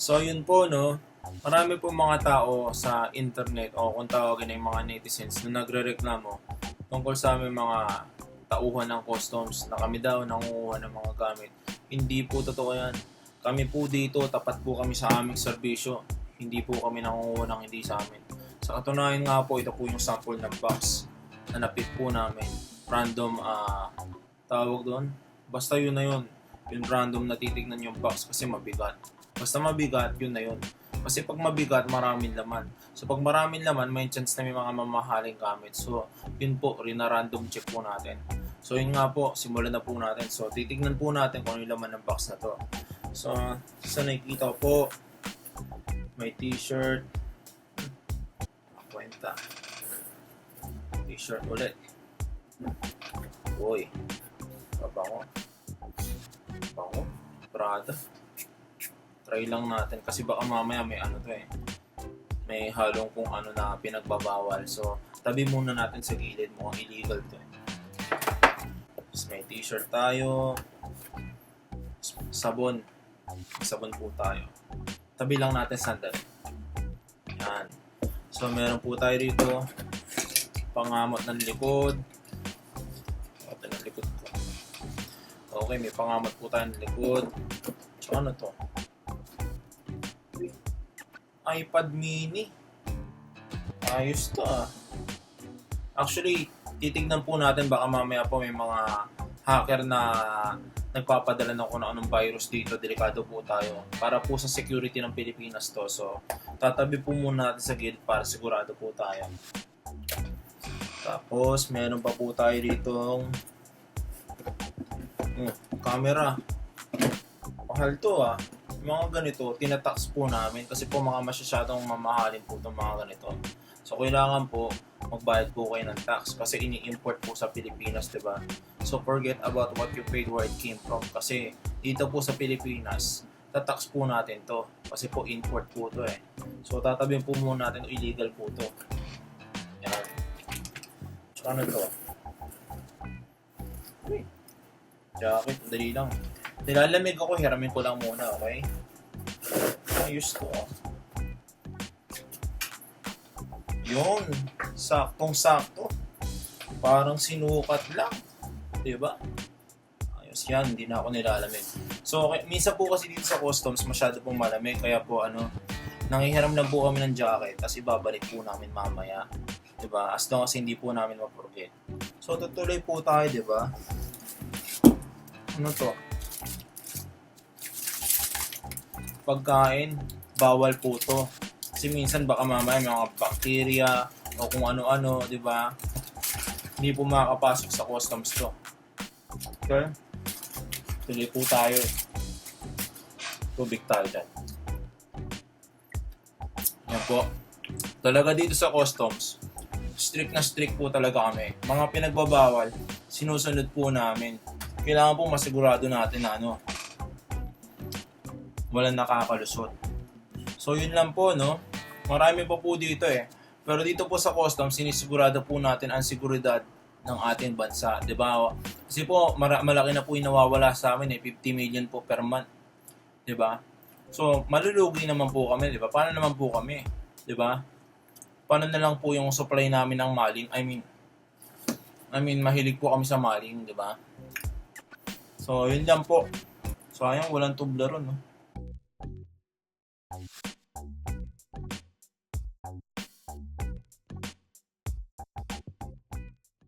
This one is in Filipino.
So yun po no, marami po mga tao sa internet o kung tawagin ay mga netizens na nagrereklamo tungkol sa aming mga tauhan ng customs na kami daw nangunguha ng mga gamit. Hindi po totoo yan. Kami po dito, tapat po kami sa aming serbisyo. Hindi po kami nangunguha ng hindi sa amin. Sa katunayan nga po, ito po yung sample ng box na napit po namin. Random, tawag doon. Basta yun na yun. Yung random na titignan yung box kasi mabigat. Basta mabigat, yun na yun. Kasi pag mabigat, maraming laman. So pag maraming laman, may chance na may mga mamahaling gamit. So yun po, rina-random check po natin. So yun nga po, simulan na po natin. So titignan po natin kung ano yung laman ng box na to. So sa nakikita po, may t-shirt. Kwenta. T-shirt ulit. Uy, pabango. Pabango. Prada. Try lang natin kasi baka mamaya may ano to eh. May halong kung ano na pinagbabawal. So, tabi muna natin sa gilid. Mukhang illegal to eh. Tapos may t-shirt tayo. Sabon. Sabon po tayo. Tabi lang natin sandali. Yan. So, meron po tayo dito. Pangamot ng likod. Ito ng likod ko. Okay, may pangamot po tayo ng likod. So, ano to? iPad mini. Ayos to ah. Actually, titignan po natin baka mamaya po may mga hacker na nagpapadala ng kung anong virus dito. Delikado po tayo. Para po sa security ng Pilipinas to. So, tatabi po muna natin sa gilid para sigurado po tayo. Tapos, meron pa po tayo ditong camera. Mahal to ah. Mga ganito, tinatax po namin kasi po mga masyadong mamahalin po itong mga ganito. So, kailangan po magbayad po kayo ng tax kasi ini-import po sa Pilipinas, diba? So, forget about what you paid where it came from kasi dito po sa Pilipinas, tatax po natin to kasi po import po to eh. So, tatabihin po muna natin illegal po to. Yan. So, ano to? Jacket, dali lang. Nilalamig ako, hiramin ko lang muna, okay? Ayos to. Yun, saktong-sakto. Parang sinukat lang. Diba? Ayos yan, hindi na ako nilalamig. So, okay, minsan po kasi dito sa customs, masyado pong malamig. Kaya po, nanghihiram lang po kami ng jacket. Kasi babalik po namin mamaya. Diba? As long as hindi po namin ma-forget. So, tutuloy po tayo, diba? Ano to? Pagkain, bawal po to. Kasi minsan baka mamaya may mga bacteria o kung ano-ano, di ba? Hindi po makakapasok sa customs to. Okay? Tuloy po tayo eh. Tubig tayo dyan. Yan po. Talaga dito sa customs, strict na strict po talaga kami. Mga pinagbabawal, sinusunod po namin. Kailangan po masigurado natin na walang nakakalusot. So yun lang po no. Marami pa po dito eh. Pero dito po sa customs, sinisigurado po natin ang seguridad ng ating bansa, 'di ba? Kasi po malaki na po yung nawawala sa amin eh, 50 million po per month, 'di ba? So malulugi naman po kami, 'di ba? Paano naman po kami, 'di ba? Paano na lang po yung supply namin ng maling? I mean mahilig po kami sa maling, 'di ba? So yun lang po. Sayang walang tubla ron, no?